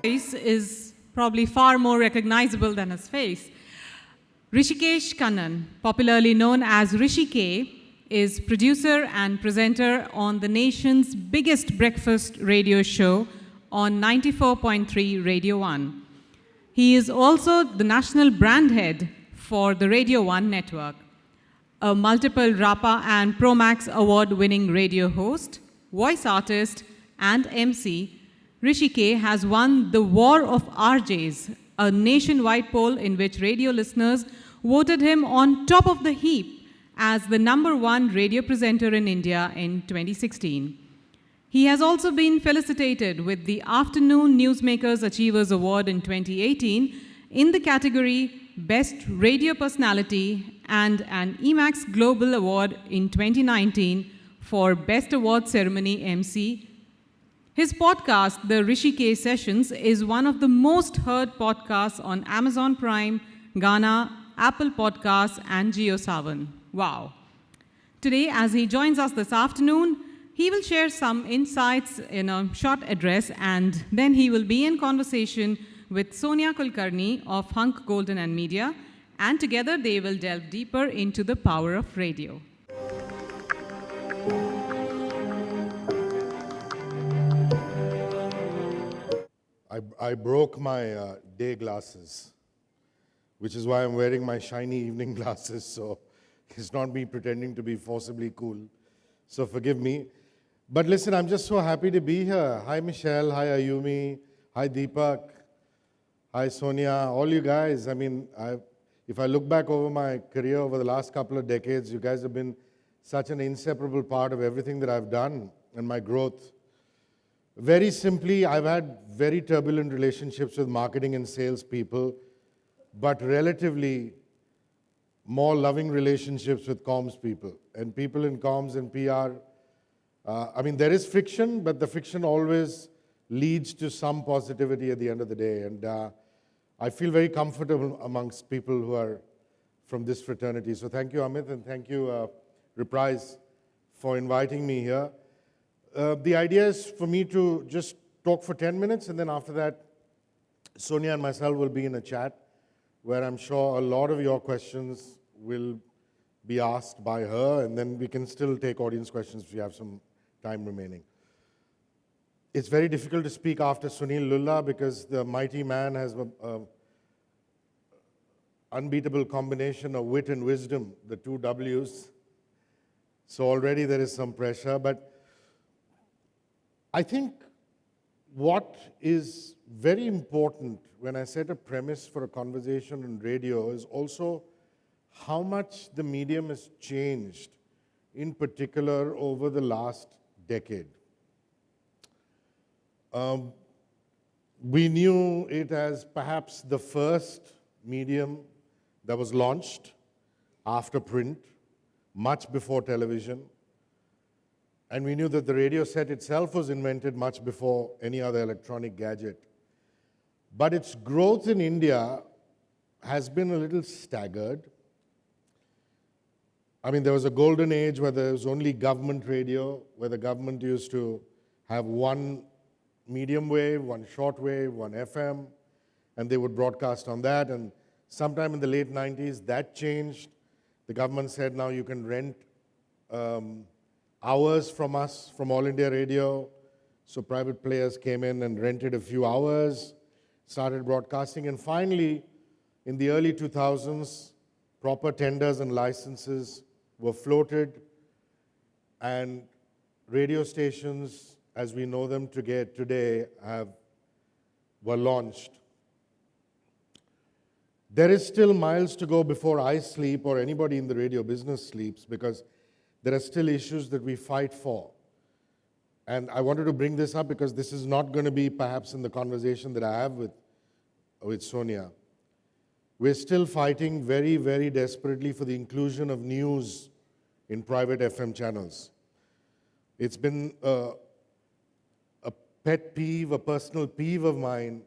voice is probably far more recognizable than his face. Hrishikesh Kannan, popularly known as Rishi K, is producer and presenter on the nation's biggest breakfast radio show on 94.3 Radio 1. He is also the national brand head for the Radio 1 network, a multiple RAPA and Promax award-winning radio host, voice artist, and MC. Rishi K has won the War of RJs, a nationwide poll in which radio listeners voted him on top of the heap as the #1 radio presenter in India in 2016. He has also been felicitated with the Afternoon Newsmakers Achievers Award in 2018 in the category Best Radio Personality and an Emacs Global Award in 2019 for Best Award Ceremony MC. His podcast, The Rishi K Sessions, is one of the most heard podcasts on Amazon Prime, Gaana, Apple Podcasts, and JioSaavn. Wow. Today, as he joins us this afternoon, he will share some insights in a short address, and then he will be in conversation with Sonia Kulkarni of Hunk Golden and Media, and together they will delve deeper into the power of radio. I broke my day glasses, which is why I'm wearing my shiny evening glasses, so it's not me pretending to be forcibly cool. So forgive me. But listen, I'm just so happy to be here. Hi Michelle, hi Ayumi, hi Deepak, hi Sonia, all you guys. I mean, if I look back over my career over the last couple of decades, you guys have been such an inseparable part of everything that I've done and my growth. Very simply, I've had very turbulent relationships with marketing and sales people, but relatively more loving relationships with comms people. And people in comms and PR, I mean, there is friction, but the friction always leads to some positivity at the end of the day. And I feel very comfortable amongst people who are from this fraternity. So thank you, Amit, and thank you, REPRISE, for inviting me here. The idea is for me to just talk for 10 minutes, and then after that, Sonia and myself will be in a chat where I'm sure a lot of your questions will be asked by her, and then we can still take audience questions if we have some time remaining. It's very difficult to speak after Sunil Lulla because the mighty man has an unbeatable combination of wit and wisdom, the two W's. So already there is some pressure, but I think what is very important when I set a premise for a conversation on radio is also how much the medium has changed, in particular over the last decade. We knew it as perhaps the first medium that was launched after print, much before television. And we knew that the radio set itself was invented much before any other electronic gadget. But its growth in India has been a little staggered. I mean, there was a golden age where there was only government radio, where the government used to have one medium wave, one short wave, one FM, and they would broadcast on that. And sometime in the late 90s, that changed. The government said, now you can rent hours from us, from All India Radio. So private players came in and rented a few hours, started broadcasting, and finally, in the early 2000s, proper tenders and licenses were floated, and radio stations, as we know them today, were launched. There is still miles to go before I sleep or anybody in the radio business sleeps, because there are still issues that we fight for. And I wanted to bring this up because this is not going to be perhaps in the conversation that I have with Sonia. We're still fighting very, very desperately for the inclusion of news in private FM channels. It's been a pet peeve, a personal peeve of mine,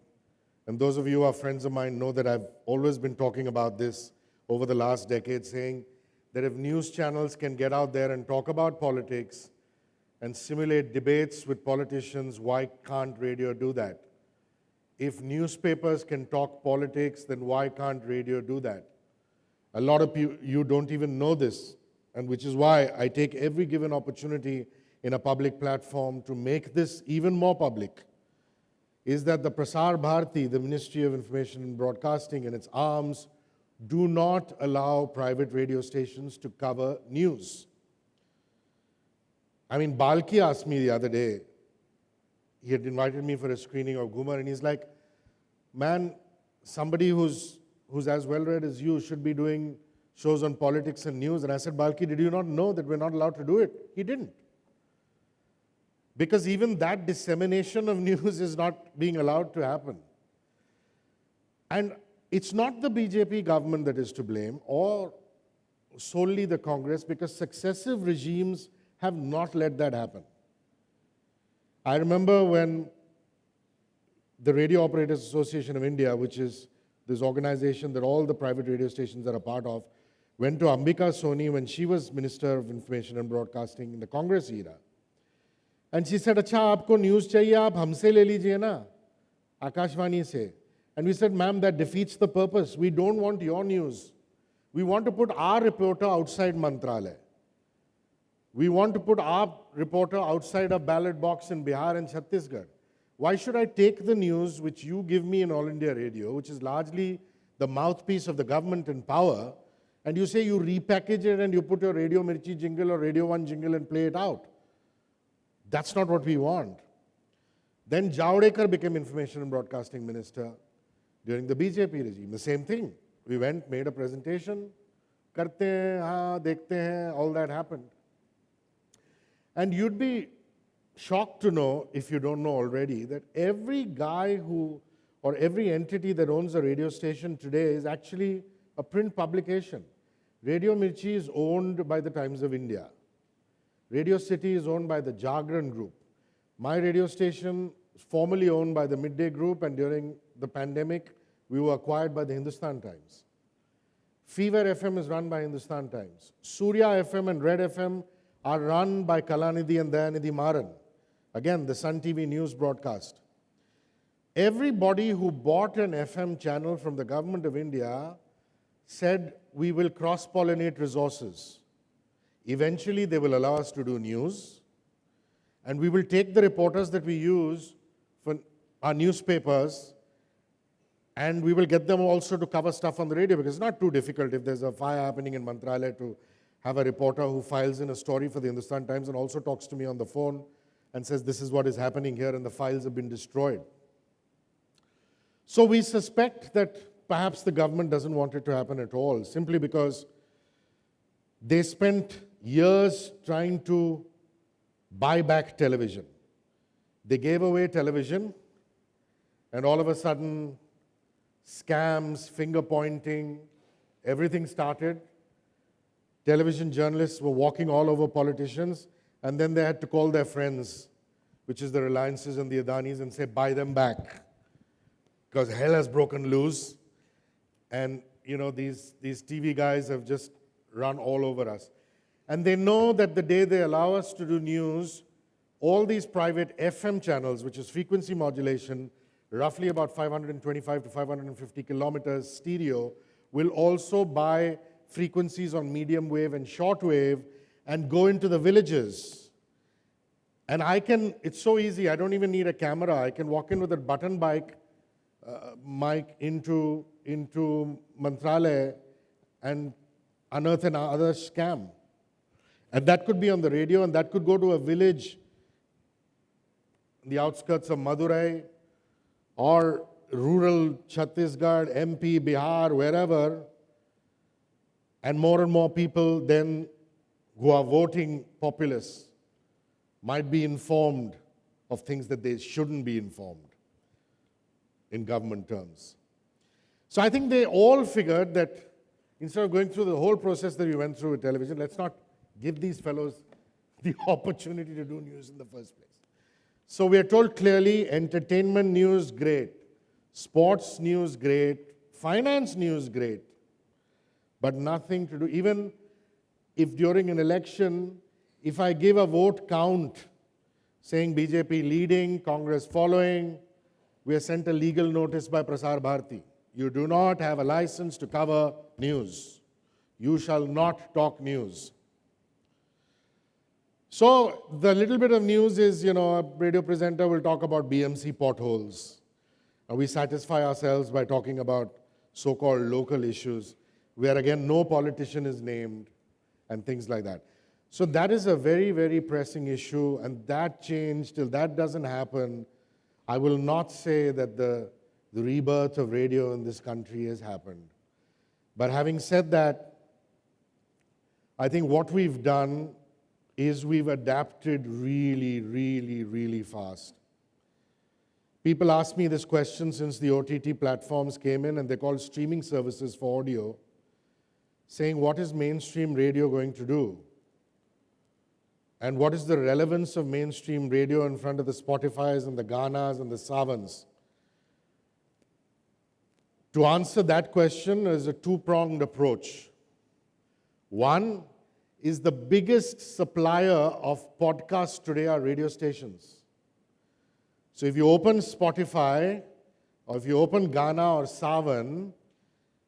and those of you who are friends of mine know that I've always been talking about this over the last decade, saying that if news channels can get out there and talk about politics and simulate debates with politicians, why can't radio do that? if newspapers can talk politics, then why can't radio do that? A lot of you don't even know this, and which is why I take every given opportunity in a public platform to make this even more public, is that the Prasar Bharati, the Ministry of Information and Broadcasting and its arms, do not allow private radio stations to cover news. I mean, Balki asked me the other day, he had invited me for a screening of Gumar, and he's like, man, somebody who's as well-read as you should be doing shows on politics and news. And I said, Balki, did you not know that we're not allowed to do it? He didn't. Because even that dissemination of news is not being allowed to happen. And it's not the BJP government that is to blame, or solely the Congress, because successive regimes have not let that happen. I remember when the Radio Operators Association of India, which is this organization that all the private radio stations are a part of, went to Ambika Soni when she was Minister of Information and Broadcasting in the Congress era. And she said, "Acha, aapko news chahiye, aap humse le lijiye na, Akashvani se." And we said, "Ma'am, that defeats the purpose. We don't want your news. We want to put our reporter outside Mantralaya. We want to put our reporter outside a ballot box in Bihar and Chhattisgarh. Why should I take the news which you give me in All India Radio, which is largely the mouthpiece of the government in power, and you say you repackage it and you put your Radio Mirchi jingle or Radio 1 jingle and play it out? That's not what we want." Then Javadekar became Information and Broadcasting Minister during the BJP regime. The same thing. We went, made a presentation, karte hain, haan, dekhte hain, all that happened. And you'd be shocked to know, if you don't know already, that every guy who, or every entity that owns a radio station today is actually a print publication. Radio Mirchi is owned by the Times of India. Radio City is owned by the Jagran Group. My radio station is formerly owned by the Midday Group, and during the pandemic, we were acquired by the Hindustan Times. Fever FM is run by Hindustan Times. Surya FM and Red FM are run by Kalanidhi and Dayanidhi Maran. Again, the Sun TV news broadcast. Everybody who bought an FM channel from the government of India said, we will cross-pollinate resources. Eventually, they will allow us to do news, and we will take the reporters that we use for our newspapers, and we will get them also to cover stuff on the radio, because it's not too difficult if there's a fire happening in Mantralaya to have a reporter who files in a story for the Hindustan Times and also talks to me on the phone and says, this is what is happening here, and the files have been destroyed. So we suspect that perhaps the government doesn't want it to happen at all, simply because they spent years trying to buy back television. They gave away television, and all of a sudden, scams, finger pointing, everything started. Television journalists were walking all over politicians, and then they had to call their friends, which is the Reliances and the Adanis, and say, buy them back, because hell has broken loose, and these TV guys have just run all over us. And they know that the day they allow us to do news, all these private FM channels, which is frequency modulation, roughly about 525 to 550 kilometers stereo, will also buy frequencies on medium wave and short wave and go into the villages. And it's so easy, I don't even need a camera. I can walk in with a button mic into Mantralaya and unearth another scam. And that could be on the radio, and that could go to a village in the outskirts of Madurai or rural Chhattisgarh, MP, Bihar, wherever. And more people then who are voting populists might be informed of things that they shouldn't be informed in government terms. So I think they all figured that instead of going through the whole process that we went through with television, let's not give these fellows the opportunity to do news in the first place. So we are told clearly, entertainment news, great. Sports news, great. Finance news, great. But nothing to do. Even if during an election, if I give a vote count saying BJP leading, Congress following, we are sent a legal notice by Prasar Bharati. You do not have a license to cover news. You shall not talk news. So the little bit of news is, a radio presenter will talk about BMC potholes. And we satisfy ourselves by talking about so-called local issues, where again, no politician is named and things like that. So that is a very, very pressing issue, and that change, till that doesn't happen, I will not say that the rebirth of radio in this country has happened. But having said that, I think what we've done is we've adapted really, really, really fast. People ask me this question since the OTT platforms came in, and they're called streaming services for audio, saying, what is mainstream radio going to do? And what is the relevance of mainstream radio in front of the Spotifys and the Ganas and the Savans? To answer that question is a two-pronged approach. One is the biggest supplier of podcasts today are radio stations. So if you open Spotify, or if you open Ghana or Savan,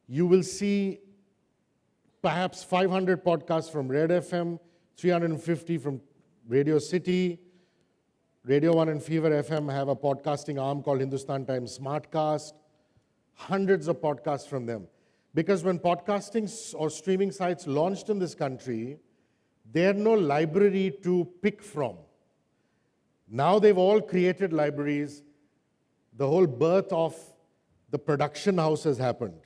you will see perhaps 500 podcasts from Red FM, 350 from Radio City. Radio 1 and Fever FM have a podcasting arm called Hindustan Times Smartcast. Hundreds of podcasts from them. Because when podcasting or streaming sites launched in this country, they had no library to pick from. Now they've all created libraries. The whole birth of the production house has happened,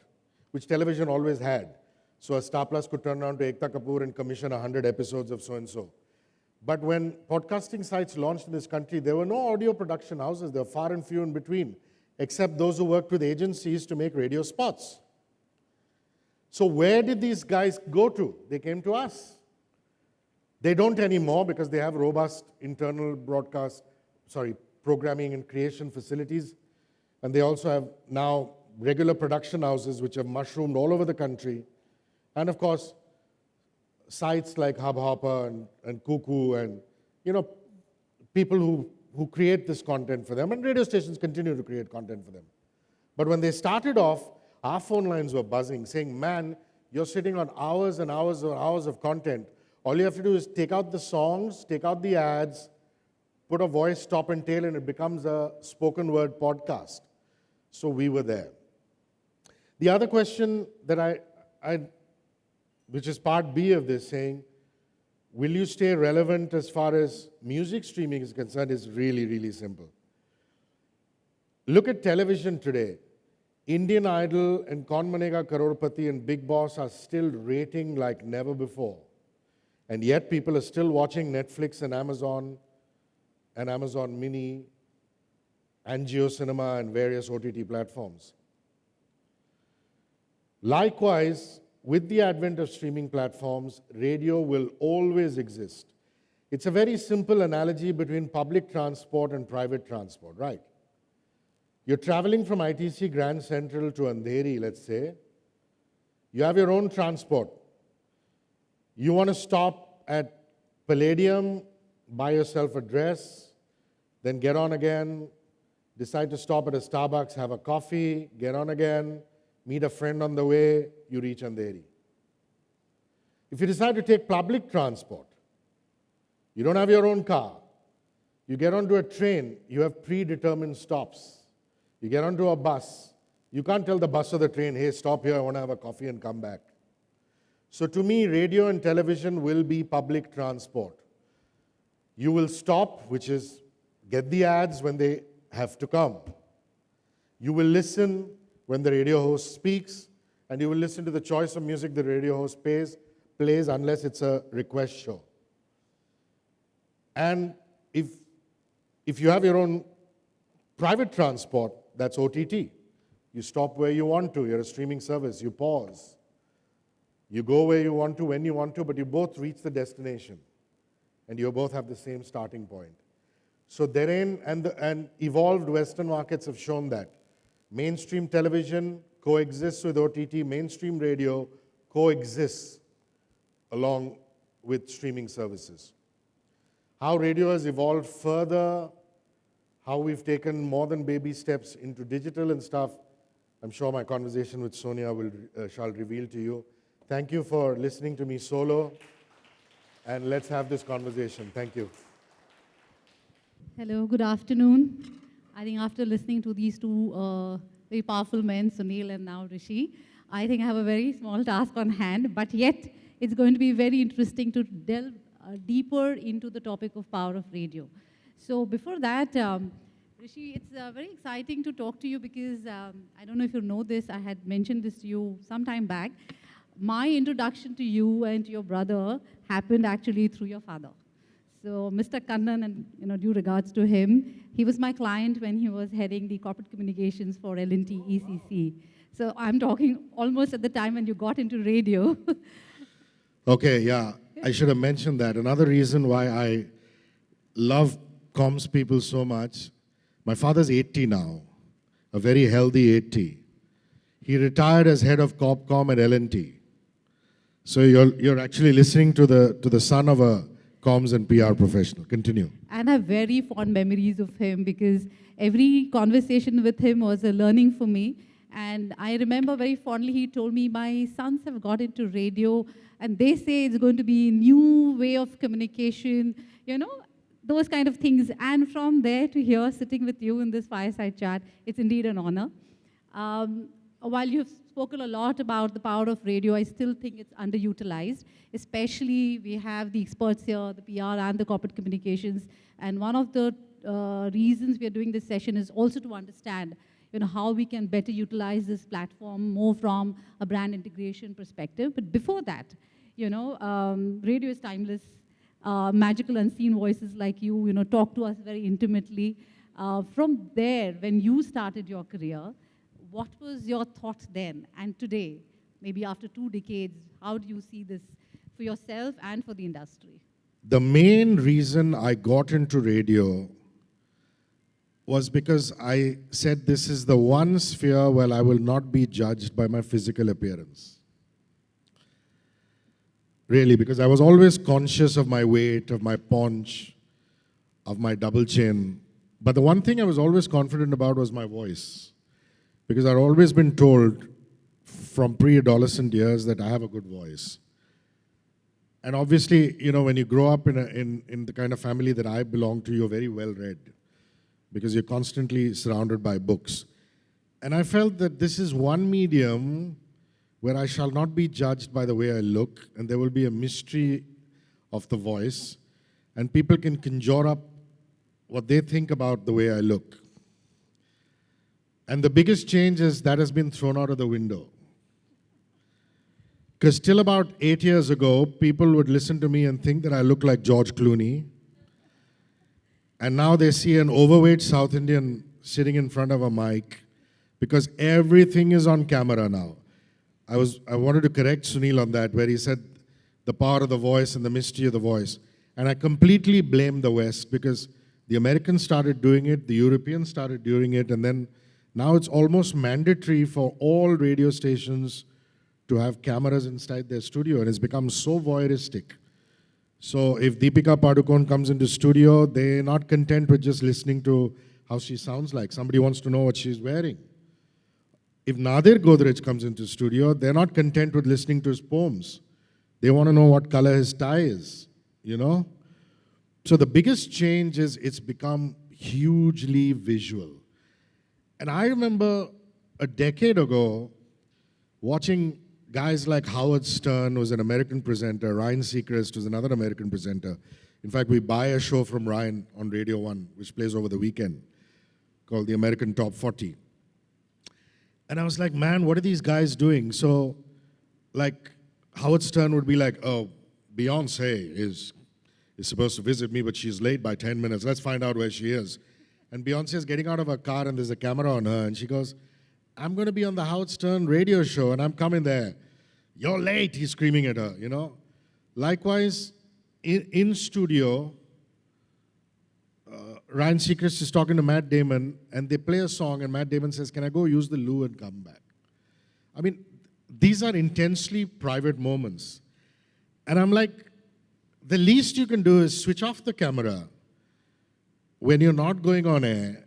which television always had. So a Star Plus could turn around to Ekta Kapoor and commission 100 episodes of so-and-so. But when podcasting sites launched in this country, there were no audio production houses. There were far and few in between, except those who worked with agencies to make radio spots. So where did these guys go to? They came to us. They don't anymore because they have robust internal programming and creation facilities. And they also have now regular production houses which have mushroomed all over the country. And of course, sites like Hubhopper and Cuckoo and, people who create this content for them. And radio stations continue to create content for them. But when they started off, our phone lines were buzzing, saying, man, you're sitting on hours and hours and hours of content. All you have to do is take out the songs, take out the ads, put a voice top and tail, and it becomes a spoken word podcast. So we were there. The other question that which is part B of this, saying, will you stay relevant as far as music streaming is concerned, is really, really simple. Look at television today. Indian Idol and Kaun Banega Crorepati and Big Boss are still rating like never before. And yet people are still watching Netflix and Amazon Mini and JioCinema and various OTT platforms. Likewise, with the advent of streaming platforms, radio will always exist. It's a very simple analogy between public transport and private transport, right? You're traveling from ITC Grand Central to Andheri, let's say. You have your own transport. You want to stop at Palladium, buy yourself a dress, then get on again, decide to stop at a Starbucks, have a coffee, get on again, meet a friend on the way, you reach Andheri. If you decide to take public transport, you don't have your own car, you get onto a train, you have predetermined stops. You get onto a bus, you can't tell the bus or the train, hey, stop here, I want to have a coffee and come back. So to me, radio and television will be public transport. You will stop, which is get the ads when they have to come. You will listen when the radio host speaks, and you will listen to the choice of music the radio host plays unless it's a request show. And if you have your own private transport, that's OTT. You stop where you want to. You're a streaming service. You pause. You go where you want to, when you want to, but you both reach the destination. And you both have the same starting point. So therein, and evolved Western markets have shown that. Mainstream television coexists with OTT. Mainstream radio coexists along with streaming services. How radio has evolved further, how we've taken more than baby steps into digital and stuff. I'm sure my conversation with Sonia shall reveal to you. Thank you for listening to me solo, and let's have this conversation. Thank you. Hello, good afternoon. I think after listening to these two very powerful men, Sunil and now Rishi, I think I have a very small task on hand, but yet it's going to be very interesting to delve deeper into the topic of power of radio. So before that, Rishi, it's very exciting to talk to you because I don't know if you know this, I had mentioned this to you some time back. My introduction to you and to your brother happened actually through your father. So Mr. Kannan, and due regards to him, he was my client when he was heading the corporate communications for L&T ECC. So I'm talking almost at the time when you got into radio. Okay, yeah, I should have mentioned that. Another reason why I love comms people so much, my father's 80 now, a very healthy 80. He retired as head of Corpcom at L&T. So you're actually listening to the son of a comms and PR professional. Continue. And I have very fond memories of him because every conversation with him was a learning for me. And I remember very fondly, he told me, my sons have got into radio and they say it's going to be a new way of communication, those kind of things. And from there to here, sitting with you in this fireside chat, it's indeed an honor. While you've spoken a lot about the power of radio, I still think it's underutilized. Especially, we have the experts here, the PR and the corporate communications. And one of the reasons we are doing this session is also to understand how we can better utilize this platform more from a brand integration perspective. But before that, radio is timeless. Magical unseen voices like you, talk to us very intimately. From there, when you started your career, what was your thought then and today, maybe after 2 decades, how do you see this for yourself and for the industry? The main reason I got into radio was because I said this is the one sphere where I will not be judged by my physical appearance. Really, because I was always conscious of my weight, of my paunch, of my double chin. But the one thing I was always confident about was my voice. Because I'd always been told from pre-adolescent years that I have a good voice. And obviously, when you grow up in the kind of family that I belong to, you're very well read because you're constantly surrounded by books. And I felt that this is one medium where I shall not be judged by the way I look, and there will be a mystery of the voice, and people can conjure up what they think about the way I look. And the biggest change is that has been thrown out of the window. Because till about 8 years ago, people would listen to me and think that I look like George Clooney. And now they see an overweight South Indian sitting in front of a mic because everything is on camera now. I wanted to correct Sunil on that, where he said the power of the voice and the mystery of the voice. And I completely blame the West because the Americans started doing it, the Europeans started doing it, and then now it's almost mandatory for all radio stations to have cameras inside their studio, and it's become so voyeuristic. So if Deepika Padukone comes into studio, they're not content with just listening to how she sounds like. Somebody wants to know what she's wearing. If Nadir Godrej comes into studio, they're not content with listening to his poems. They want to know what color his tie is, So the biggest change is it's become hugely visual. And I remember a decade ago watching guys like Howard Stern, who was an American presenter, Ryan Seacrest, who's another American presenter. In fact, we buy a show from Ryan on Radio 1, which plays over the weekend, called the American Top 40. And I was like, man, what are these guys doing? So, like, Howard Stern would be like, oh, Beyonce is supposed to visit me, but she's late by 10 minutes. Let's find out where she is. And Beyonce is getting out of her car, and there's a camera on her, and she goes, I'm going to be on the Howard Stern radio show, and I'm coming there. You're late, he's screaming at her, Likewise, in studio, Ryan Seacrest is talking to Matt Damon, and they play a song, and Matt Damon says, can I go use the loo and come back? I mean, these are intensely private moments. And I'm like, the least you can do is switch off the camera when you're not going on air,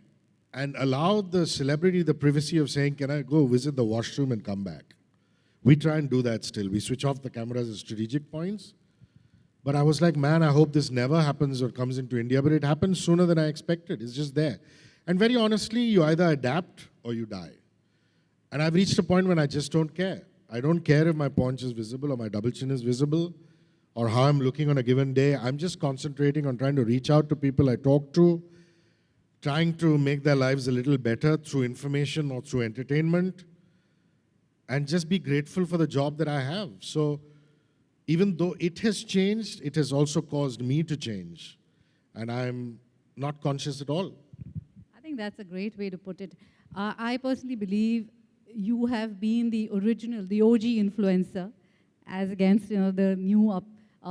and allow the celebrity the privacy of saying, can I go visit the washroom and come back? We try and do that still. We switch off the cameras at strategic points. But I was like, man, I hope this never happens or comes into India. But it happens sooner than I expected. It's just there. And very honestly, you either adapt or you die. And I've reached a point when I just don't care. I don't care if my paunch is visible or my double chin is visible or how I'm looking on a given day. I'm just concentrating on trying to reach out to people I talk to, trying to make their lives a little better through information or through entertainment, and just be grateful for the job that I have. So even though it has changed, it has also caused me to change. And I'm not conscious at all. I think that's a great way to put it. I personally believe you have been the original, the OG influencer, as against the new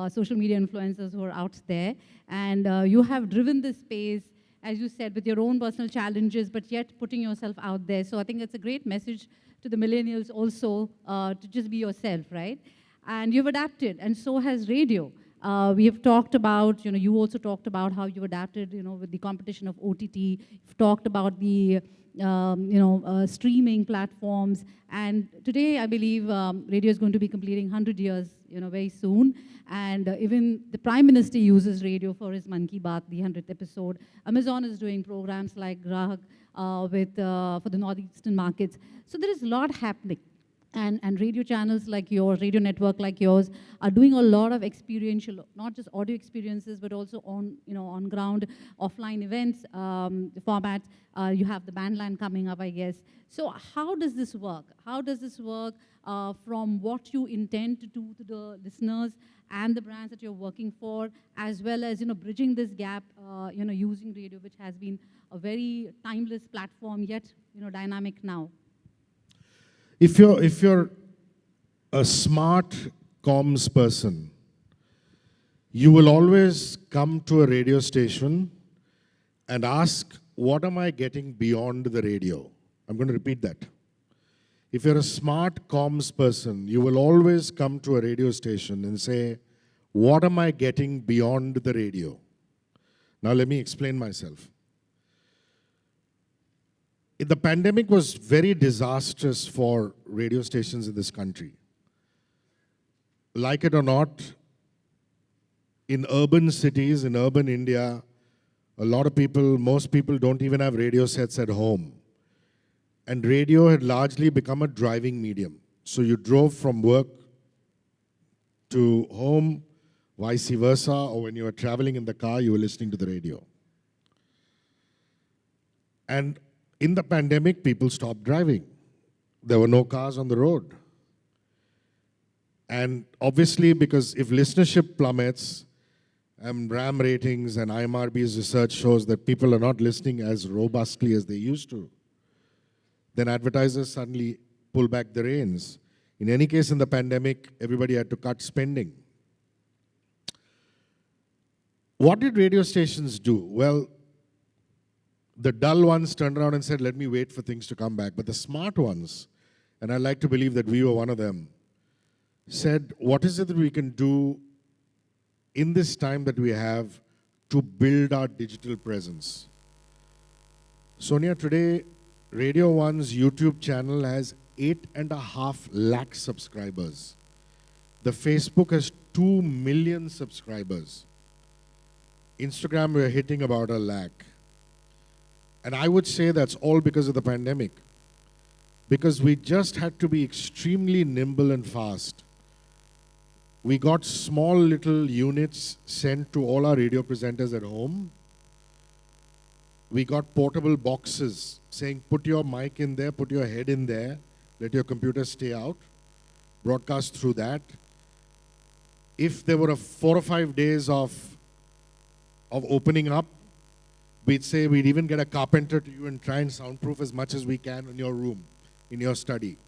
social media influencers who are out there. And you have driven this space, as you said, with your own personal challenges, but yet putting yourself out there. So I think it's a great message to the millennials also to just be yourself, right? And you've adapted, and so has radio. We have talked about, you also talked about how you adapted, with the competition of OTT. You've talked about the, streaming platforms. And today, I believe radio is going to be completing 100 years, very soon. And even the Prime Minister uses radio for his Man Ki Baat, the 100th episode. Amazon is doing programs like Grahak for the northeastern markets. So there is a lot happening. And radio channels like yours, radio network like yours, are doing a lot of experiential, not just audio experiences, but also on ground, offline events, formats. You have the Bandland coming up, I guess. So how does this work? How does this work from what you intend to do to the listeners and the brands that you're working for, as well as bridging this gap, using radio, which has been a very timeless platform, yet dynamic now? If you're a smart comms person, you will always come to a radio station and ask, what am I getting beyond the radio? I'm going to repeat that. If you're a smart comms person, you will always come to a radio station and say, what am I getting beyond the radio? Now let me explain myself. The pandemic was very disastrous for radio stations in this country. Like it or not, in urban cities, in urban India, most people don't even have radio sets at home. And radio had largely become a driving medium. So you drove from work to home, vice versa, or when you were traveling in the car, you were listening to the radio. And in the pandemic, people stopped driving. There were no cars on the road. And obviously, because if listenership plummets, and RAM ratings and IMRB's research shows that people are not listening as robustly as they used to, then advertisers suddenly pull back the reins. In any case, in the pandemic, everybody had to cut spending. What did radio stations do? Well, the dull ones turned around and said, let me wait for things to come back. But the smart ones, and I like to believe that we were one of them, said, what is it that we can do in this time that we have to build our digital presence? Sonia, today, Radio 1's YouTube channel has 8.5 lakh subscribers. The Facebook has 2 million subscribers. Instagram, we're hitting about 1 lakh. And I would say that's all because of the pandemic. Because we just had to be extremely nimble and fast. We got small little units sent to all our radio presenters at home. We got portable boxes saying, put your mic in there, put your head in there, let your computer stay out, broadcast through that. If there were 4 or 5 days of opening up, we'd say we'd even get a carpenter to you and try and soundproof as much as we can in your room, in your study.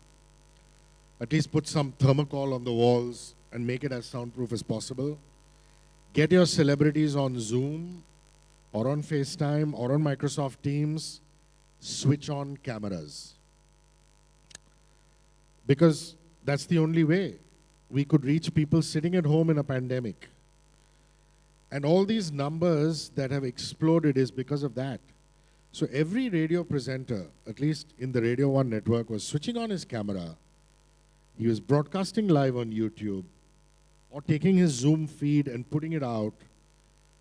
At least put some thermocol on the walls and make it as soundproof as possible. Get your celebrities on Zoom or on FaceTime or on Microsoft Teams. Switch on cameras. Because that's the only way we could reach people sitting at home in a pandemic. And all these numbers that have exploded is because of that. So every radio presenter, at least in the Radio 1 network, was switching on his camera. He was broadcasting live on YouTube or taking his Zoom feed and putting it out,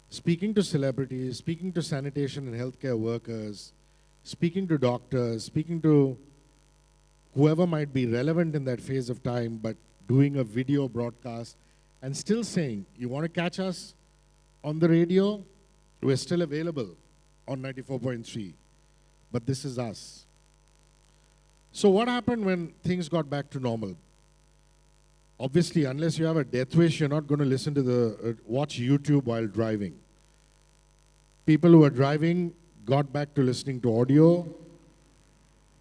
speaking to celebrities, speaking to sanitation and healthcare workers, speaking to doctors, speaking to whoever might be relevant in that phase of time, but doing a video broadcast and still saying, you want to catch us on the radio? We're still available on 94.3, but this is us. So what happened when things got back to normal? Obviously, unless you have a death wish, you're not going to listen to watch YouTube while driving. People who were driving got back to listening to audio.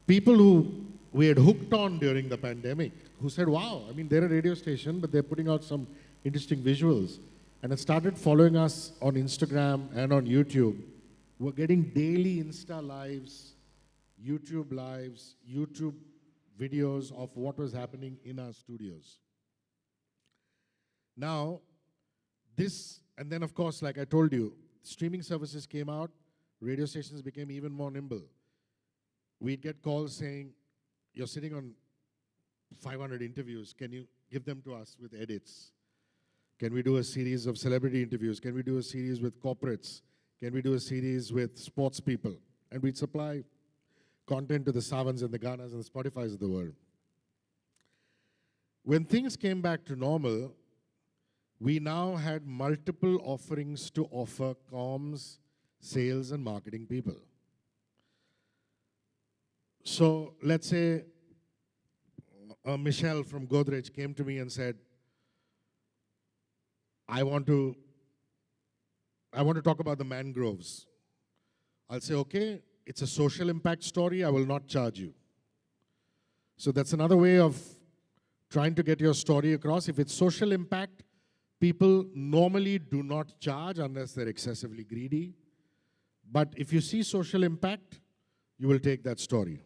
People who we had hooked on during the pandemic, who said, wow, I mean, they're a radio station, but they're putting out some interesting visuals. And had started following us on Instagram and on YouTube. We're getting daily Insta lives, YouTube videos of what was happening in our studios. Now, this, and then of course, like I told you, streaming services came out, radio stations became even more nimble. We'd get calls saying, you're sitting on 500 interviews, can you give them to us with edits? Can we do a series of celebrity interviews? Can we do a series with corporates? Can we do a series with sports people? And we'd supply content to the Savans and the Ganas and the Spotifys of the world. When things came back to normal, we now had multiple offerings to offer comms, sales, and marketing people. So let's say Michelle from Godrej came to me and said, I want to talk about the mangroves. I'll say, okay, it's a social impact story, I will not charge you. So that's another way of trying to get your story across. If it's social impact, people normally do not charge unless they're excessively greedy. But if you see social impact, you will take that story.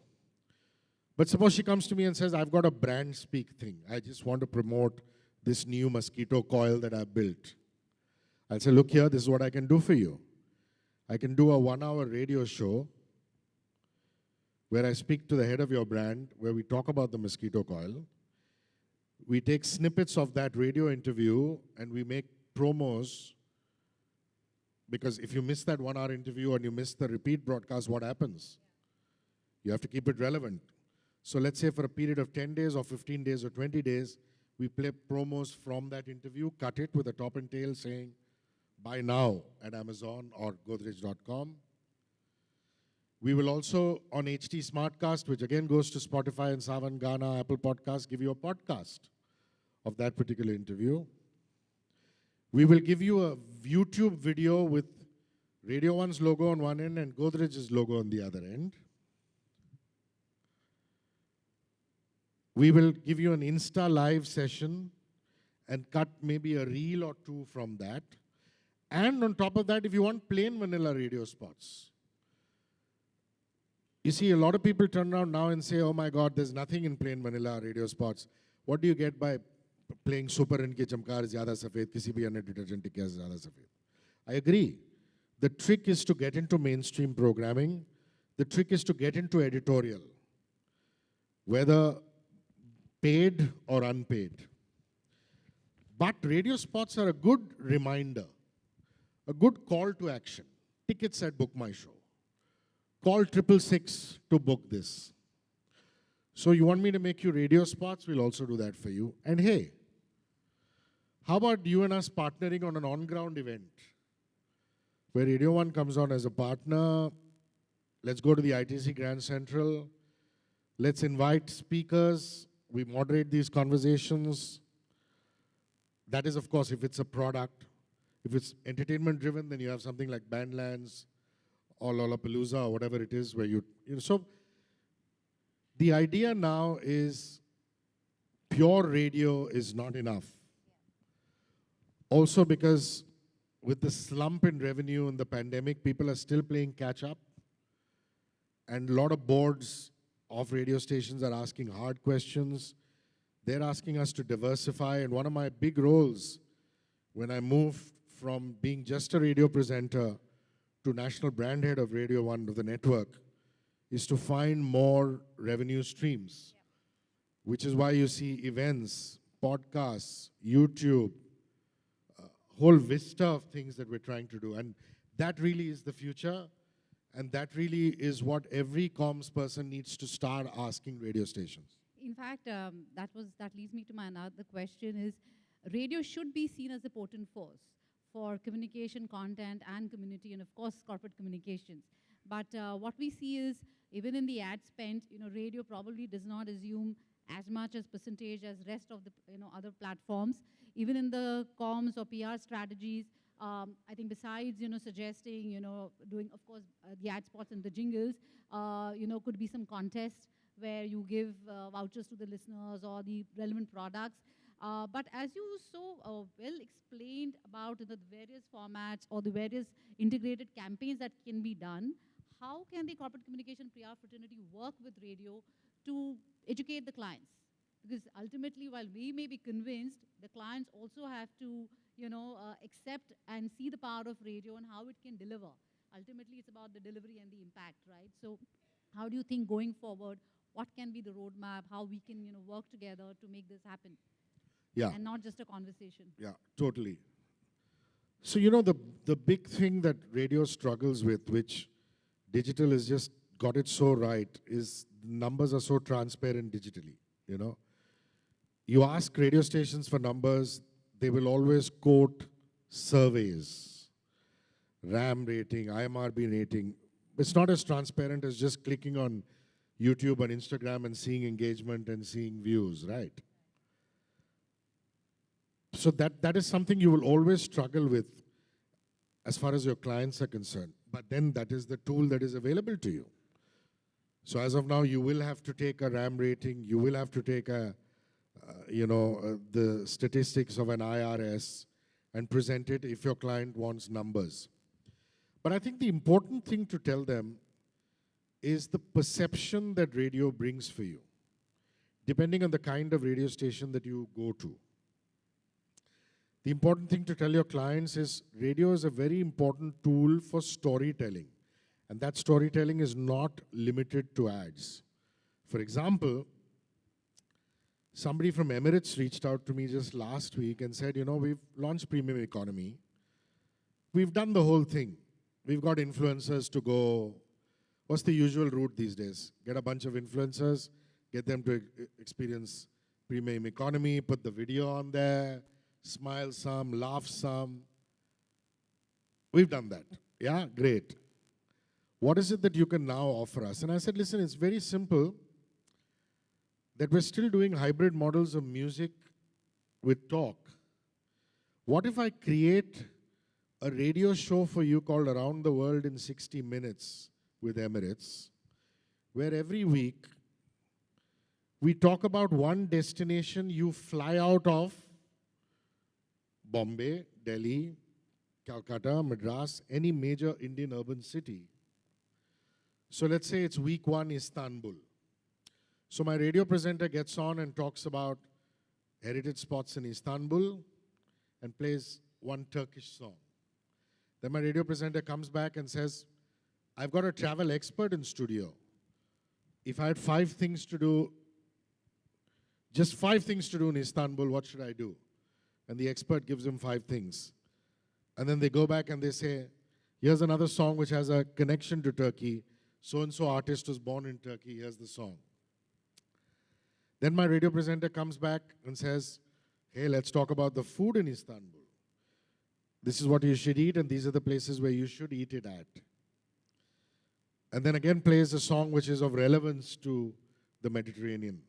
But suppose she comes to me and says, I've got a brand speak thing. I just want to promote this new mosquito coil that I've built. I'll say, look here, this is what I can do for you. I can do a 1-hour radio show where I speak to the head of your brand, where we talk about the mosquito coil. We take snippets of that radio interview and we make promos, because if you miss that 1-hour interview and you miss the repeat broadcast, what happens? You have to keep it relevant. So let's say for a period of 10 days or 15 days or 20 days, we play promos from that interview, cut it with a top and tail saying, buy now at Amazon or Godrej.com. We will also, on HT Smartcast, which again goes to Spotify and Savan, Ghana, Apple Podcasts, give you a podcast of that particular interview. We will give you a YouTube video with Radio 1's logo on one end and Godrej's logo on the other end. We will give you an Insta live session and cut maybe a reel or two from that. And on top of that, if you want plain vanilla radio spots. You see, a lot of people turn around now and say, oh my God, there's nothing in plain vanilla radio spots. What do you get by playing Super Inke Chamkar Zyada Safed, Kisi bhi अन्य detergent टिक्या से ज़्यादा सफेद? I agree. The trick is to get into mainstream programming. The trick is to get into editorial, whether paid or unpaid. But radio spots are a good reminder, a good call to action. Tickets at Book My Show. Call 666 to book this. So you want me to make you radio spots? We'll also do that for you. And hey, how about you and us partnering on an on-ground event where Radio 1 comes on as a partner? Let's go to the ITC Grand Central. Let's invite speakers. We moderate these conversations. That is, of course, if it's a product. If it's entertainment driven, then you have something like Bandlands or Lollapalooza or whatever it is where you know. So the idea now is pure radio is not enough. Also because with the slump in revenue in the pandemic, people are still playing catch up. And a lot of boards of radio stations are asking hard questions. They're asking us to diversify. And one of my big roles when I moved from being just a radio presenter to national brand head of Radio 1 of the network is to find more revenue streams, which is why you see events, podcasts, YouTube, whole vista of things that we're trying to do. And that really is the future. And that really is what every comms person needs to start asking radio stations. In fact, that leads me to my another question is, radio should be seen as a potent force for communication, content, and community, and of course, corporate communications. But what we see is, even in the ad spend, radio probably does not assume as much as percentage as rest of the other platforms. Even in the comms or PR strategies, I think besides suggesting doing of course the ad spots and the jingles, could be some contest where you give vouchers to the listeners or the relevant products. But as you so well explained about the various formats or the various integrated campaigns that can be done, how can the corporate communication PR fraternity work with radio to educate the clients? Because ultimately, while we may be convinced, the clients also have to accept and see the power of radio and how it can deliver. Ultimately, it's about the delivery and the impact, right? So how do you think going forward, what can be the roadmap, how we can work together to make this happen? Yeah. And not just a conversation. Yeah, totally. So, the big thing that radio struggles with, which digital has just got it so right, is the numbers are so transparent digitally, You ask radio stations for numbers, they will always quote surveys, RAM rating, IMRB rating. It's not as transparent as just clicking on YouTube and Instagram and seeing engagement and seeing views, right? So that is something you will always struggle with as far as your clients are concerned. But then that is the tool that is available to you. So as of now, you will have to take a RAM rating, you will have to take the statistics of an IRS and present it if your client wants numbers. But I think the important thing to tell them is the perception that radio brings for you, depending on the kind of radio station that you go to. The important thing to tell your clients is radio is a very important tool for storytelling. And that storytelling is not limited to ads. For example, somebody from Emirates reached out to me just last week and said, we've launched premium economy. We've done the whole thing. We've got influencers to go. What's the usual route these days? Get a bunch of influencers, get them to experience premium economy, put the video on there, smile some, laugh some. We've done that. Yeah, great. What is it that you can now offer us? And I said, listen, it's very simple that we're still doing hybrid models of music with talk. What if I create a radio show for you called Around the World in 60 Minutes with Emirates, where every week we talk about one destination you fly out of: Bombay, Delhi, Calcutta, Madras, any major Indian urban city. So let's say it's week 1, Istanbul. So my radio presenter gets on and talks about heritage spots in Istanbul and plays one Turkish song. Then my radio presenter comes back and says, I've got a travel expert in studio. If I had 5 things to do, just 5 things to do in Istanbul, what should I do? And the expert gives him 5 things. And then they go back and they say, here's another song which has a connection to Turkey. So-and-so artist was born in Turkey, here's the song. Then my radio presenter comes back and says, hey, let's talk about the food in Istanbul. This is what you should eat, and these are the places where you should eat it at. And then again plays a song which is of relevance to the Mediterranean.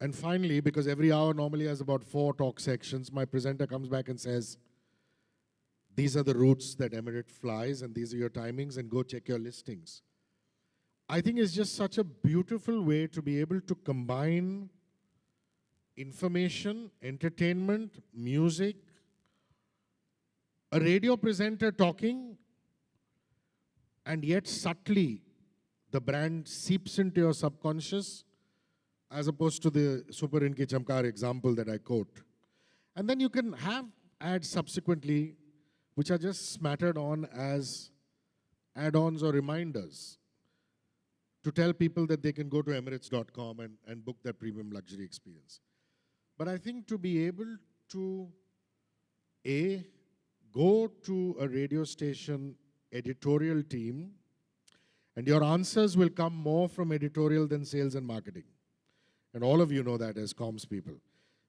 And finally, because every hour normally has about 4 talk sections, my presenter comes back and says, these are the routes that Emirates flies, and these are your timings, and go check your listings. I think it's just such a beautiful way to be able to combine information, entertainment, music, a radio presenter talking, and yet subtly the brand seeps into your subconscious, as opposed to the Super Inki Chamkar example that I quote. And then you can have ads subsequently which are just smattered on as add-ons or reminders to tell people that they can go to Emirates.com and book their premium luxury experience. But I think to be able to, A, go to a radio station editorial team, and your answers will come more from editorial than sales and marketing. And all of you know that as comms people.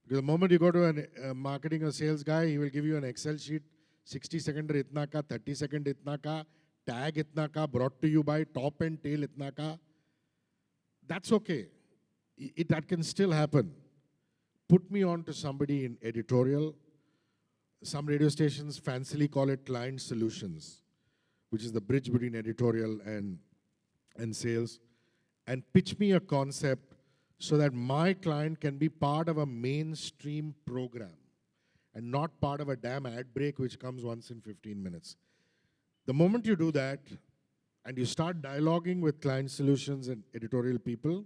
Because the moment you go to a marketing or sales guy, he will give you an Excel sheet, 60 second itna ka, 30 second itna ka, tag itna ka, brought to you by top and tail itna ka. That's okay. That can still happen. Put me on to somebody in editorial. Some radio stations fancily call it client solutions, which is the bridge between editorial and sales, and pitch me a concept so that my client can be part of a mainstream program and not part of a damn ad break which comes once in 15 minutes. The moment you do that and you start dialoguing with client solutions and editorial people,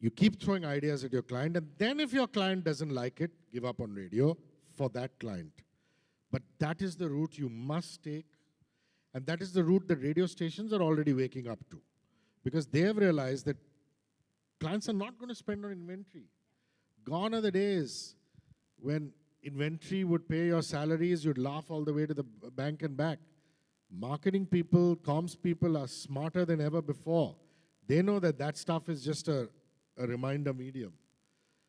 you keep throwing ideas at your client, and then if your client doesn't like it, give up on radio for that client. But that is the route you must take, and that is the route that radio stations are already waking up to. Because they have realized that clients are not going to spend on inventory. Gone are the days when inventory would pay your salaries, you'd laugh all the way to the bank and back. Marketing people, comms people are smarter than ever before. They know that that stuff is just a reminder medium.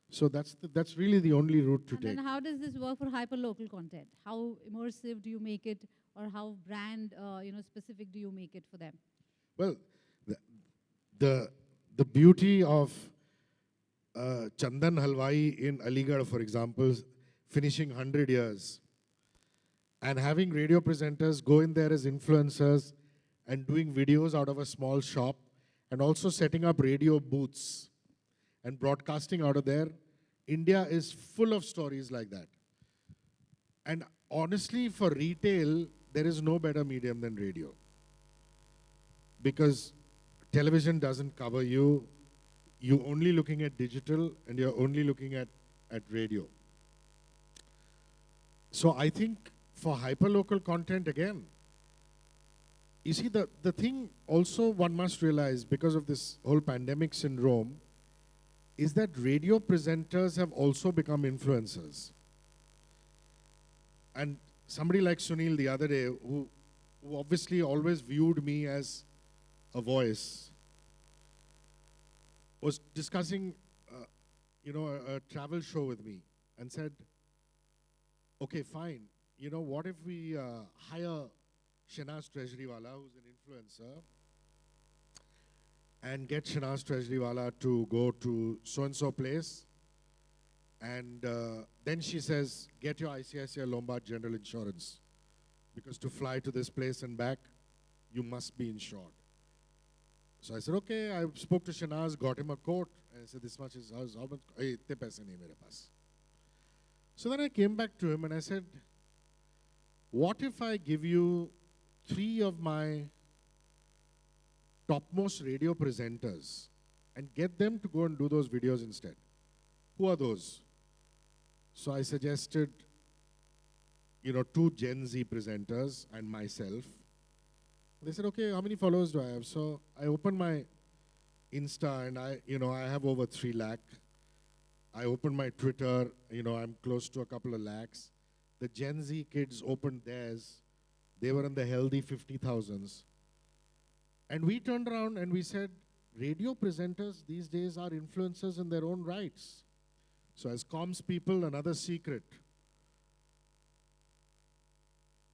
So that's really the only route to take. And then how does this work for hyperlocal content? How immersive do you make it, or how brand specific do you make it for them? Well, the beauty of Chandan Halwai in Aligarh, for example, finishing 100 years, and having radio presenters go in there as influencers and doing videos out of a small shop, and also setting up radio booths and broadcasting out of there. India is full of stories like that. And honestly, for retail, there is no better medium than radio. Because television doesn't cover you. You're only looking at digital, and you're only looking at radio. So I think for hyperlocal content, again, you see, the thing also one must realize, because of this whole pandemic syndrome, is that radio presenters have also become influencers. And somebody like Sunil the other day, who obviously always viewed me as a voice, was discussing a travel show with me and said, okay, fine, what if we hire Shanaz Treasurywala, who's an influencer, and get Shanaz Treasurywala to go to so-and-so place, and then she says, get your ICICI Lombard General Insurance, because to fly to this place and back, you must be insured. So I said, okay, I spoke to Shanaz, got him a quote, and I said, this much is, how much, itne paise nahi mere paas. So then I came back to him and I said, what if I give you 3 of my topmost radio presenters and get them to go and do those videos instead? Who are those? So I suggested, 2 Gen Z presenters and myself. They said, okay, how many followers do I have? So I opened my Insta, and I have over 3 lakh. I opened my Twitter, I'm close to a couple of lakhs. The Gen Z kids opened theirs. They were in the healthy 50,000s. And we turned around and we said, radio presenters these days are influencers in their own rights. So as comms people, another secret.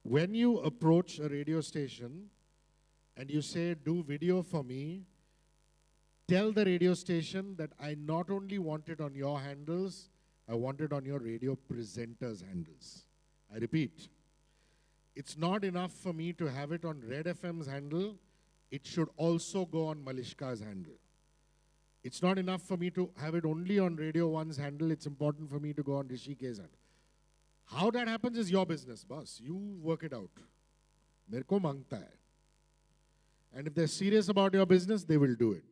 When you approach a radio station and you say, do video for me, tell the radio station that I not only want it on your handles, I want it on your radio presenters' handles. I repeat, it's not enough for me to have it on Red FM's handle, it should also go on Malishka's handle. It's not enough for me to have it only on Radio 1's handle, it's important for me to go on Hrishikesh's handle. How that happens is your business, boss. You work it out. Mere ko mangta hai. And if they're serious about your business, they will do it.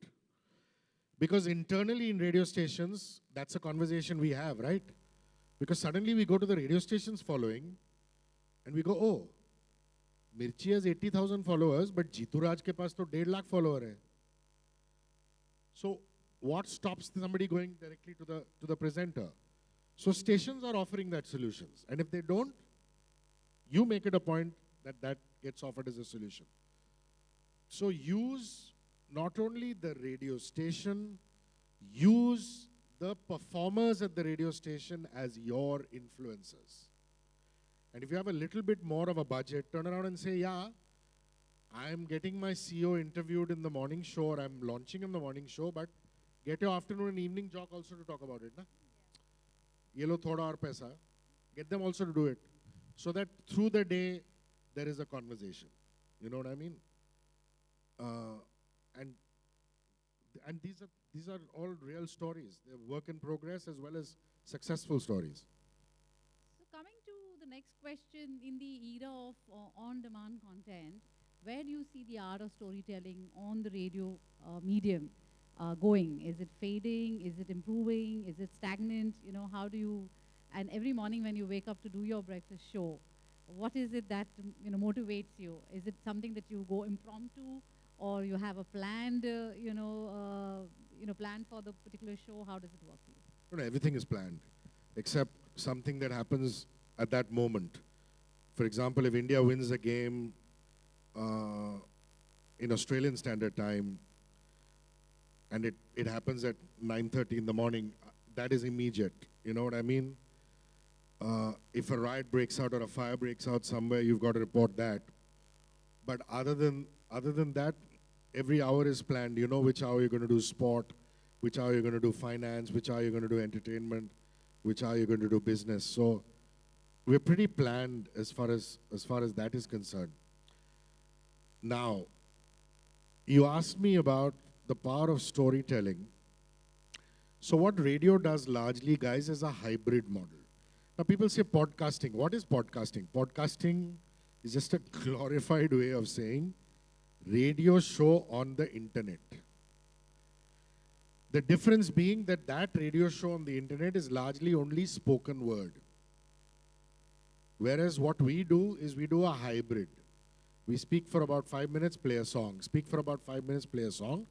Because internally in radio stations, that's a conversation we have, right? Because suddenly we go to the radio stations following, And we go, oh, Mirchi has 80,000 followers, but Jitu Raj ke paas to 1.5 lakh follower hai. So what stops somebody going directly to the presenter? So stations are offering that solutions. And if they don't, you make it a point that that gets offered as a solution. So use not only the radio station, use the performers at the radio station as your influencers. And if you have a little bit more of a budget, turn around and say, yeah, I'm getting my CEO interviewed in the morning show, or I'm launching in the morning show, but get your afternoon and evening job also to talk about it. Na? Ye lo thoda aur paisa. Get them also to do it. So that through the day, there is a conversation. You know what I mean? And these are all real stories. They're work in progress as well as successful stories. So coming to the next question, in the era of on-demand content, where do you see the art of storytelling on the radio medium going? Is it fading? Is it improving? Is it stagnant? You know, how do you, and every morning when you wake up to do your breakfast show, what is it that motivates you? Is it something that you go impromptu, or you have a planned, plan for the particular show? How does it work for you? No, everything is planned, except something that happens at that moment. For example, if India wins a game in Australian Standard Time, and it happens at 9:30 in the morning, that is immediate. You know what I mean? If a riot breaks out or a fire breaks out somewhere, you've got to report that. But other than that, every hour is planned. You know which hour you're going to do sport, which hour you're going to do finance, which hour you're going to do entertainment, which hour you're going to do business. So we're pretty planned as far as that is concerned. Now, you asked me about the power of storytelling. So what radio does largely, guys, is a hybrid model. Now people say podcasting. What is podcasting? Podcasting is just a glorified way of saying radio show on the internet. The difference being that that radio show on the internet is largely only spoken word. Whereas what we do is we do a hybrid. We speak for about 5 minutes, play a song. Speak for about 5 minutes, play a song.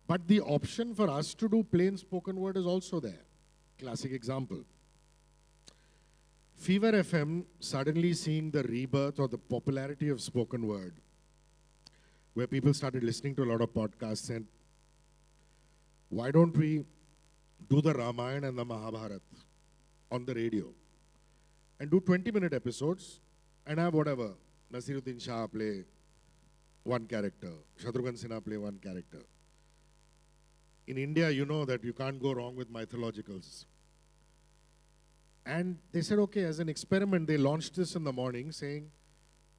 But the option for us to do plain spoken word is also there. Classic example. Fever FM suddenly seeing the rebirth or the popularity of spoken word, where people started listening to a lot of podcasts, and why don't we do the Ramayana and the Mahabharata on the radio and do 20-minute episodes and have whatever, Nasiruddin Shah play one character, Shatrughan Sinha play one character. In India, you know that you can't go wrong with mythologicals. And they said, okay, as an experiment, they launched this in the morning, saying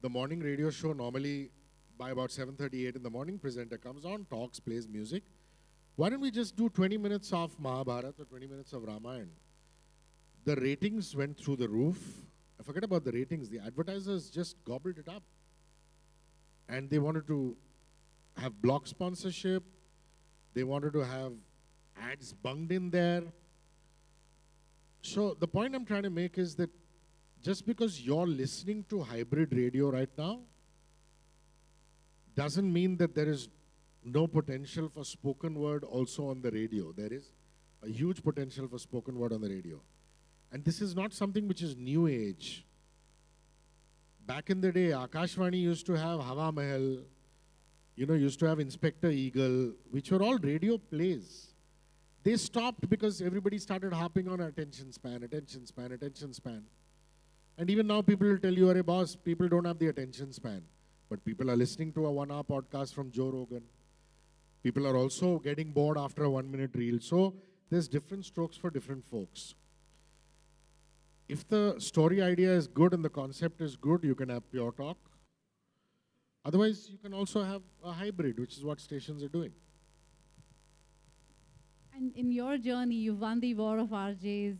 the morning radio show normally by about 7:38 in the morning, presenter comes on, talks, plays music. Why don't we just do 20 minutes of Mahabharata or 20 minutes of Ramayana? The ratings went through the roof. I forget about the ratings. The advertisers just gobbled it up. And they wanted to have block sponsorship. They wanted to have ads bunged in there. So the point I'm trying to make is that just because you're listening to hybrid radio right now doesn't mean that there is no potential for spoken word also on the radio. There is a huge potential for spoken word on the radio. And this is not something which is new age. Back in the day, Akashvani used to have Hava Mahal, used to have Inspector Eagle, which were all radio plays. They stopped because everybody started harping on attention span, attention span, attention span. And even now people will tell you, "Arey boss, people don't have the attention span." But people are listening to a 1-hour podcast from Joe Rogan. People are also getting bored after a 1-minute reel. So there's different strokes for different folks. If the story idea is good and the concept is good, you can have pure talk. Otherwise, you can also have a hybrid, which is what stations are doing. And in your journey, you've won the war of RJs.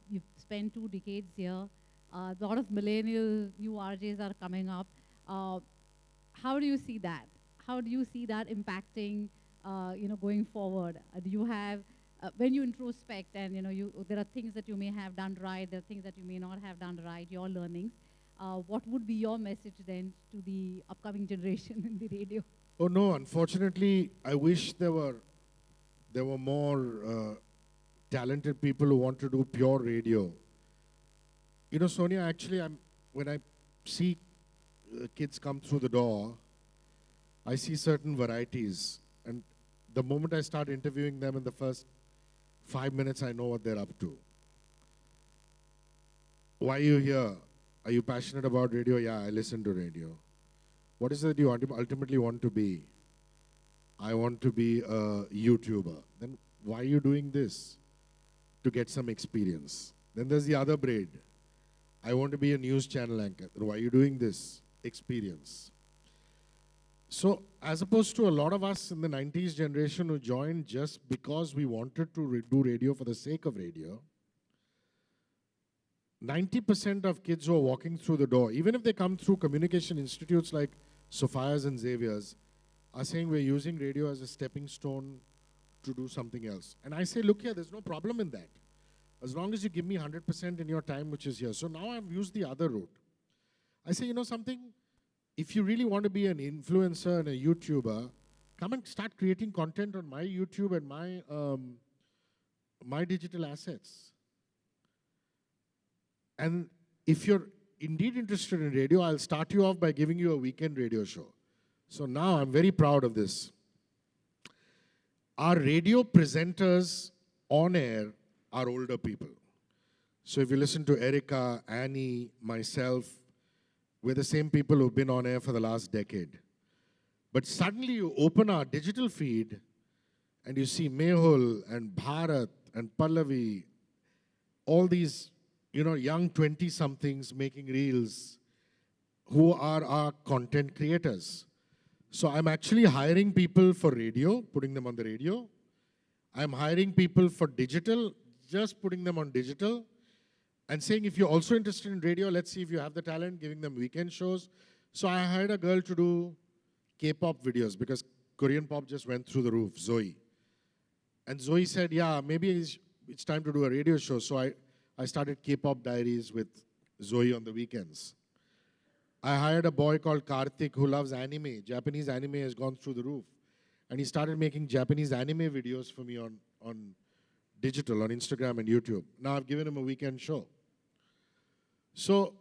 You've spent 2 decades here. A lot of millennial new RJs are coming up. How do you see that? How do you see that impacting, going forward? Do you have, when you introspect and, there are things that you may have done right, there are things that you may not have done right, your learnings. what would be your message then to the upcoming generation in the radio? Oh no, unfortunately, I wish there were more talented people who want to do pure radio. You know, Sonia, actually, when I see kids come through the door, I see certain varieties. And the moment I start interviewing them in the first 5 minutes, I know what they're up to. Why are you here? Are you passionate about radio? Yeah, I listen to radio. What is it you ultimately want to be? I want to be a YouTuber. Then why are you doing this? To get some experience. Then there's the other braid. I want to be a news channel anchor. Then why are you doing this? Experience. So as opposed to a lot of us in the 90s generation who joined just because we wanted to do radio for the sake of radio, 90% of kids who are walking through the door, even if they come through communication institutes like Sophia's and Xavier's, are saying we're using radio as a stepping stone to do something else. And I say, look here, there's no problem in that. As long as you give me 100% in your time, which is here. So now I've used the other route. I say, you know something? If you really want to be an influencer and a YouTuber, come and start creating content on my YouTube and my digital assets. And if you're indeed interested in radio, I'll start you off by giving you a weekend radio show. So now I'm very proud of this. Our radio presenters on air are older people. So if you listen to Erica, Annie, myself, we're the same people who've been on air for the last decade. But suddenly you open our digital feed and you see Mehul and Bharat and Pallavi, all these young 20-somethings making reels who are our content creators. So I'm actually hiring people for radio, putting them on the radio. I'm hiring people for digital, just putting them on digital. And saying, if you're also interested in radio, let's see if you have the talent, giving them weekend shows. So I hired a girl to do K-pop videos because Korean pop just went through the roof, Zoe. And Zoe said, yeah, maybe it's time to do a radio show. So I started K-pop diaries with Zoe on the weekends. I hired a boy called Karthik who loves anime. Japanese anime has gone through the roof. And he started making Japanese anime videos for me on digital, on Instagram and YouTube. Now I've given him a weekend show. So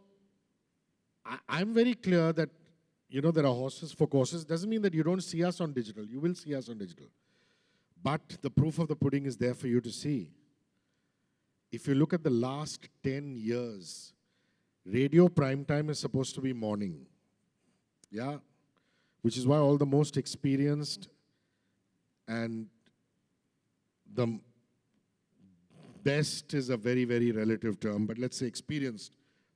I'm very clear that, there are horses for courses. Doesn't mean that you don't see us on digital. You will see us on digital. But the proof of the pudding is there for you to see. If you look at the last 10 years, radio prime time is supposed to be morning. Yeah? Which is why all the most experienced and the best is a very, very relative term, but let's say experienced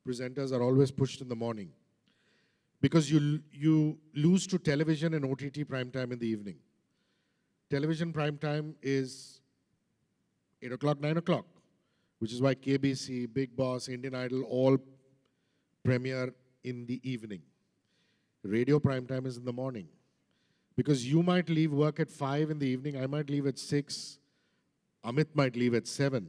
presenters are always pushed in the morning. Because you lose to television and OTT prime time in the evening. Television prime time is 8 o'clock, 9 o'clock, which is why KBC, Big Boss, Indian Idol all premiere in the evening. Radio prime time is in the morning. Because you might leave work at 5 in the evening, I might leave at 6, Amit might leave at 7.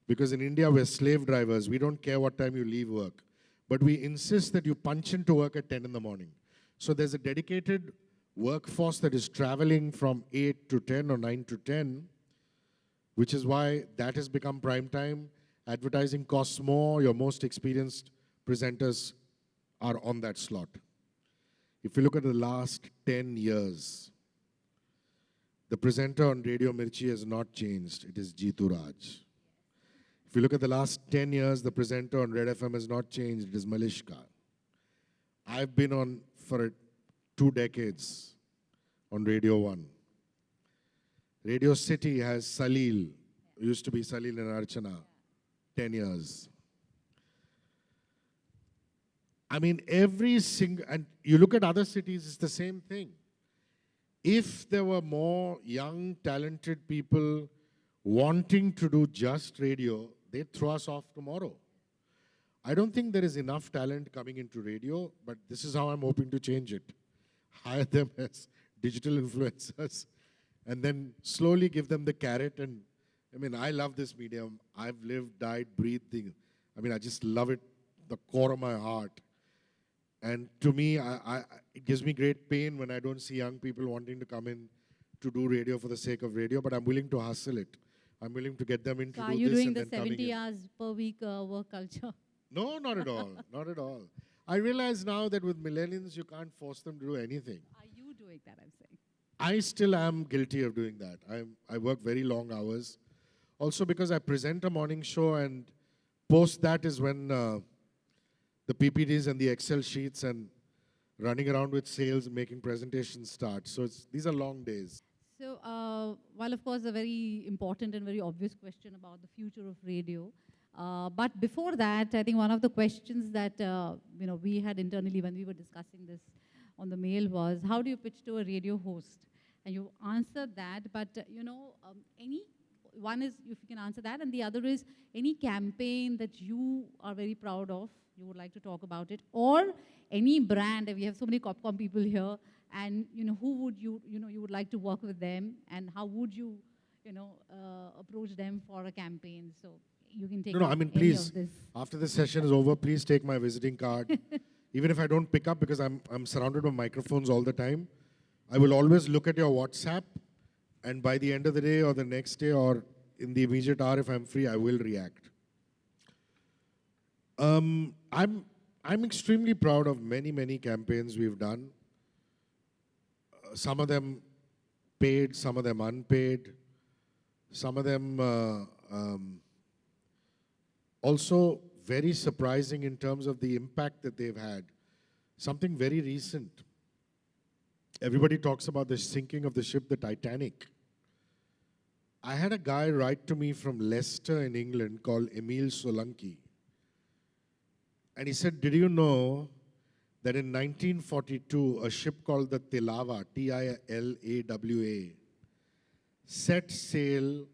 Because in India, we're slave drivers. We don't care what time you leave work. But we insist that you punch into work at 10 in the morning. So there's a dedicated workforce that is traveling from 8 to 10 or 9 to 10, which is why that has become prime time. Advertising costs more. Your most experienced presenters are on that slot. If you look at the last 10 years, the presenter on Radio Mirchi has not changed. It is Jeetu Raj. If you look at the last 10 years, the presenter on Red FM has not changed. It is Malishka. I've been on for 2 decades on Radio 1. Radio City has Salil. It used to be Salil and Archana. 10 years. I mean, every single, and you look at other cities, it's the same thing. If there were more young, talented people wanting to do just radio, they'd throw us off tomorrow. I don't think there is enough talent coming into radio, but this is how I'm hoping to change it. Hire them as digital influencers, and then slowly give them the carrot. And I mean, I love this medium. I've lived, died, breathed. I mean, I just love it, the core of my heart. And to me, it gives me great pain when I don't see young people wanting to come in to do radio for the sake of radio, but I'm willing to hustle it. I'm willing to get them in So to are do you this doing and the then coming 70 in. hours per week work culture? No, not at all. Not at all. I realize now that with millennials, you can't force them to do anything. Are you doing that, I'm saying? I still am guilty of doing that. I work very long hours. Also because I present a morning show and post that is when the PPTs and the Excel sheets and running around with sales and making presentations start. So these are long days. So, while of course a very important and very obvious question about the future of radio, but before that, I think one of the questions that we had internally when we were discussing this on the mail was, how do you pitch to a radio host? And you answered that, but any one is if you can answer that, and the other is any campaign that you are very proud of, you would like to talk about it, or any brand. We have so many Copcom people here, and who would you would like to work with them, and how would you approach them for a campaign? So you can take No, I up mean, any please, of this. after this session is over, please take my visiting card. Even if I don't pick up because I'm surrounded by microphones all the time, I will always look at your WhatsApp, and by the end of the day or the next day or in the immediate hour, if I'm free, I will react. I'm extremely proud of many campaigns we've done. Some of them paid, some of them unpaid, some of them also very surprising in terms of the impact that they've had. Something very recent. Everybody talks about the sinking of the ship, the Titanic. I had a guy write to me from Leicester in England called Emil Solanki. And he said, did you know that in 1942, a ship called the Tilawa, Tilawa, set sail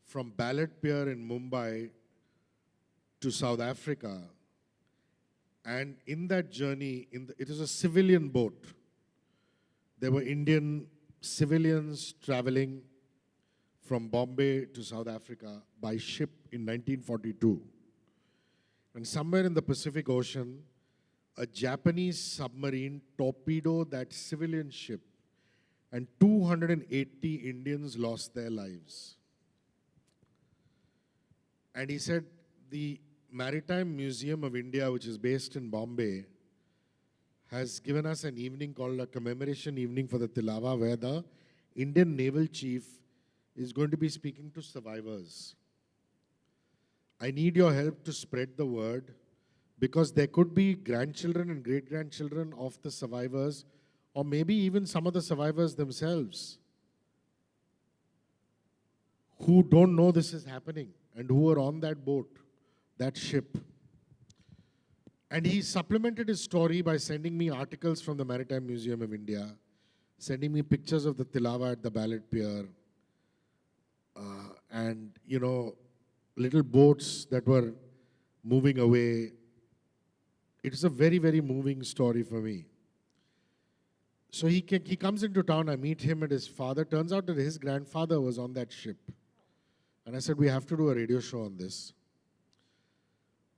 from Ballot Pier in Mumbai to South Africa. And in that journey, it was a civilian boat. There were Indian civilians traveling from Bombay to South Africa by ship in 1942. And somewhere in the Pacific Ocean, a Japanese submarine torpedoed that civilian ship, and 280 Indians lost their lives. And he said the Maritime Museum of India, which is based in Bombay, has given us an evening called a commemoration evening for the Tilawa, where the Indian naval chief is going to be speaking to survivors. I need your help to spread the word, because there could be grandchildren and great-grandchildren of the survivors, or maybe even some of the survivors themselves, who don't know this is happening and who are on that boat, that ship. And he supplemented his story by sending me articles from the Maritime Museum of India, sending me pictures of the Tilawa at the Ballot Pier, and, little boats that were moving away. It is a very moving story for me. So he comes into town, I meet him and his father. Turns out that his grandfather was on that ship. And I said, we have to do a radio show on this.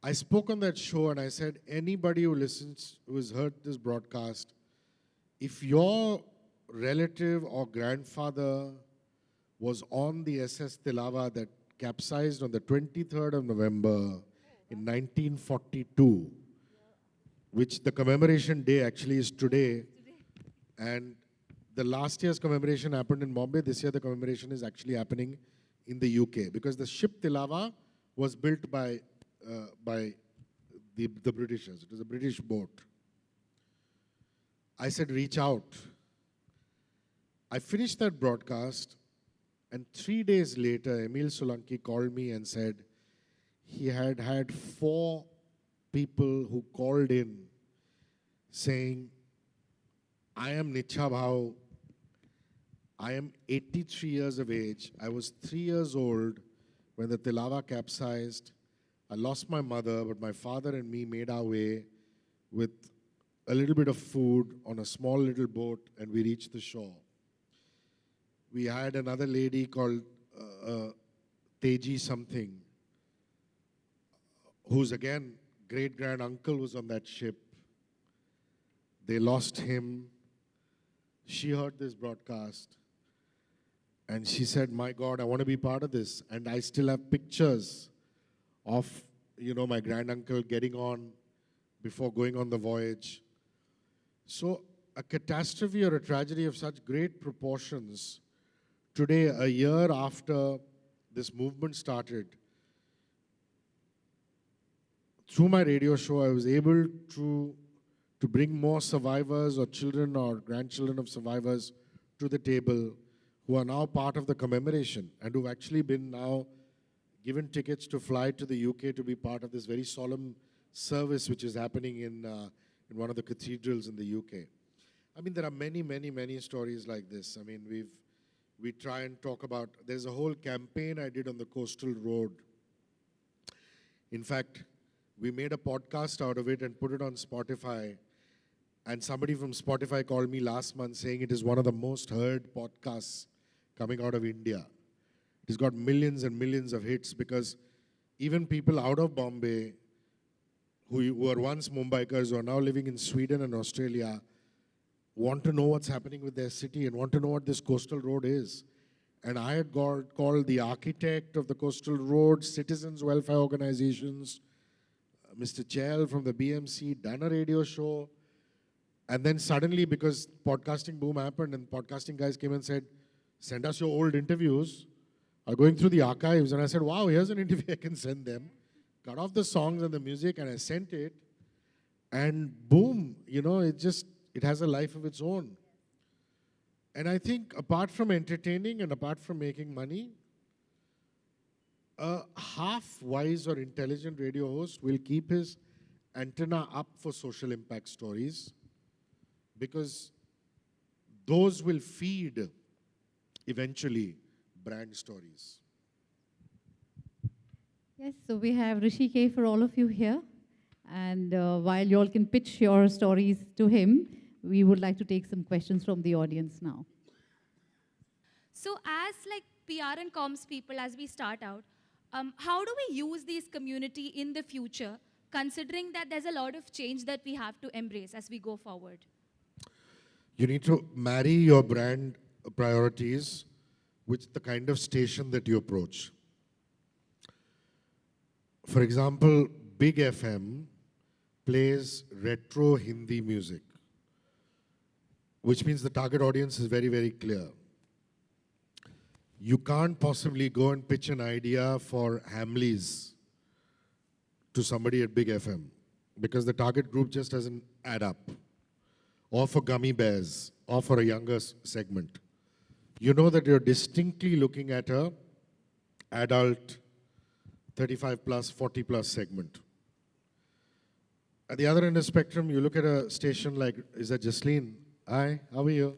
I spoke on that show and I said, anybody who listens, who has heard this broadcast, if your relative or grandfather was on the SS Tilawa that capsized on the 23rd of November in 1942, which the commemoration day actually is today, and the last year's commemoration happened in Bombay. This year the commemoration is actually happening in the UK, because the ship Tilawa was built by the Britishers. It was a British boat. I said, reach out. I finished that broadcast, and 3 days later, Emil Solanki called me and said he had 4 people who called in saying, I am Nicha Bhau. I am 83 years of age. I was 3 years old when the Tilawa capsized. I lost my mother, but my father and me made our way with a little bit of food on a small little boat, and we reached the shore. We had another lady called Teji something, whose again great-grand-uncle was on that ship. They lost him. She heard this broadcast. And she said, my God, I want to be part of this. And I still have pictures of, my granduncle getting on before going on the voyage. So a catastrophe or a tragedy of such great proportions, today, a year after this movement started, through my radio show, I was able to bring more survivors or children or grandchildren of survivors to the table who are now part of the commemoration and who've actually been now given tickets to fly to the UK to be part of this very solemn service which is happening in one of the cathedrals in the UK. I mean, there are many, many, many stories like this. I mean, we try and talk about, there's a whole campaign I did on the coastal road. In fact, we made a podcast out of it and put it on Spotify. And somebody from Spotify called me last month saying it is one of the most heard podcasts coming out of India. It has got millions and millions of hits because even people out of Bombay who were once Mumbaikars who are now living in Sweden and Australia want to know what's happening with their city and want to know what this coastal road is. And I had called the architect of the coastal road, citizens' welfare organizations, Mr. Chell from the BMC, done a radio show. And then suddenly, because podcasting boom happened and podcasting guys came and said, send us your old interviews. I was going through the archives and I said, wow, here's an interview I can send them. Cut off the songs and the music and I sent it. And boom, it has a life of its own. And I think apart from entertaining and apart from making money, a half-wise or intelligent radio host will keep his antenna up for social impact stories because those will feed, eventually, brand stories. Yes, so we have Hrishikesh for all of you here. And while you all can pitch your stories to him, we would like to take some questions from the audience now. So as PR and comms people, as we start out, how do we use these community in the future, considering that there's a lot of change that we have to embrace as we go forward? You need to marry your brand priorities with the kind of station that you approach. For example, Big FM plays retro Hindi music, which means the target audience is very, very clear. You can't possibly go and pitch an idea for Hamleys to somebody at Big FM because the target group just doesn't add up. Or for gummy bears, or for a younger segment. You know that you're distinctly looking at a adult 35 plus, 40 plus segment. At the other end of the spectrum, you look at a station like, is that Jasleen? Hi, how are you?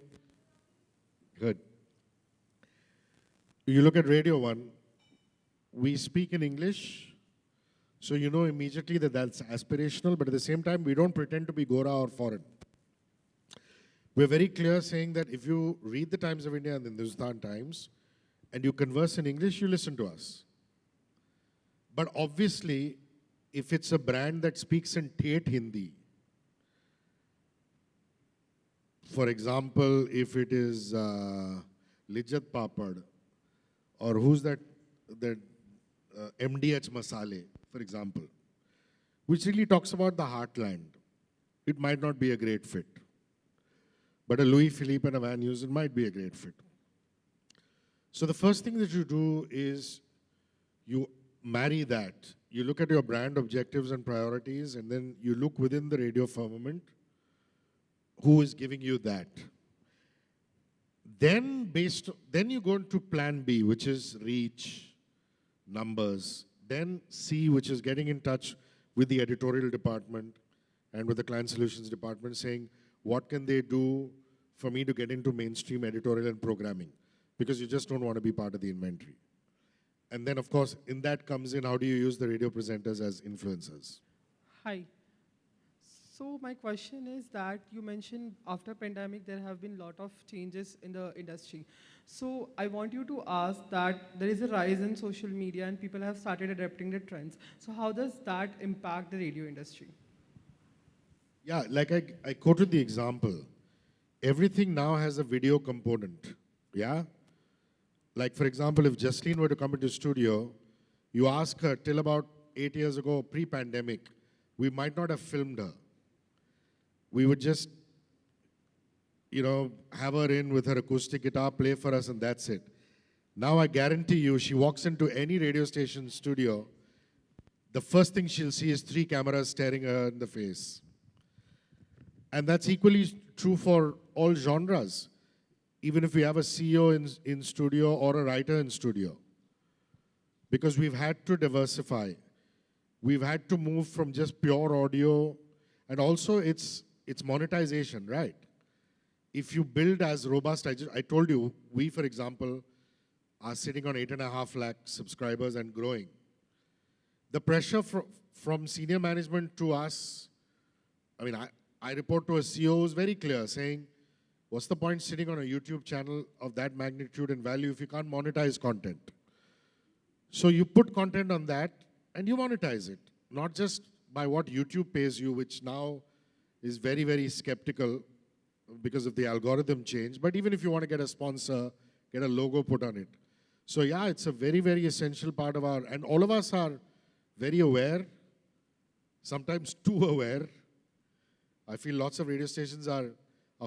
Good. You look at Radio 1, we speak in English, so you know immediately that that's aspirational, but at the same time, we don't pretend to be Gora or foreign. We're very clear saying that if you read the Times of India and the Hindustan Times, and you converse in English, you listen to us. But obviously, if it's a brand that speaks in Tate Hindi, for example, if it is Lijjat Papad, or who's that MDH Masale, for example, which really talks about the heartland, it might not be a great fit. But a Louis Philippe and a Van Heusen might be a great fit. So the first thing that you do is you marry that. You look at your brand objectives and priorities, and then you look within the radio firmament who is giving you that. Then you go into plan B, which is reach, numbers. Then C, which is getting in touch with the editorial department and with the client solutions department, saying, what can they do for me to get into mainstream editorial and programming? Because you just don't want to be part of the inventory. And then, of course, in that comes in, how do you use the radio presenters as influencers? Hi. So my question is that you mentioned after pandemic, there have been a lot of changes in the industry. So I want you to ask that there is a rise in social media and people have started adapting the trends. So how does that impact the radio industry? Yeah, like I quoted the example. Everything now has a video component. Yeah? Like, for example, if Justine were to come into studio, you ask her, till about 8 years ago, pre-pandemic, we might not have filmed her. We would just, have her in with her acoustic guitar, play for us, and that's it. Now I guarantee you, she walks into any radio station studio, the first thing she'll see is 3 cameras staring her in the face. And that's equally true for all genres, even if we have a CEO in studio or a writer in studio. Because we've had to diversify. We've had to move from just pure audio, and also it's monetization, right? If you build as robust, I told you, we, for example, are sitting on 8.5 lakh subscribers and growing. The pressure from senior management to us, I report to a CEO who's very clear, saying, what's the point sitting on a YouTube channel of that magnitude and value if you can't monetize content? So you put content on that and you monetize it, not just by what YouTube pays you, which now is very, very skeptical because of the algorithm change, but even if you want to get a sponsor, get a logo put on it. So yeah, it's a very, very essential part of and all of us are very aware, sometimes too aware. I feel lots of radio stations are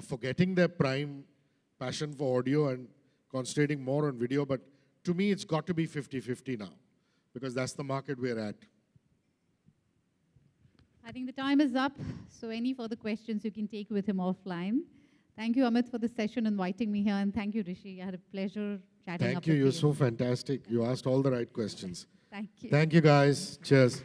forgetting their prime passion for audio and concentrating more on video, but to me, it's got to be 50-50 now, because that's the market we're at. I think the time is up, so any further questions you can take with him offline. Thank you, Amit, for the session, inviting me here, and thank you, Rishi. I had a pleasure chatting up Thank you, with you. you're so fantastic. You asked all the right questions. Thank you. Thank you, guys. Cheers.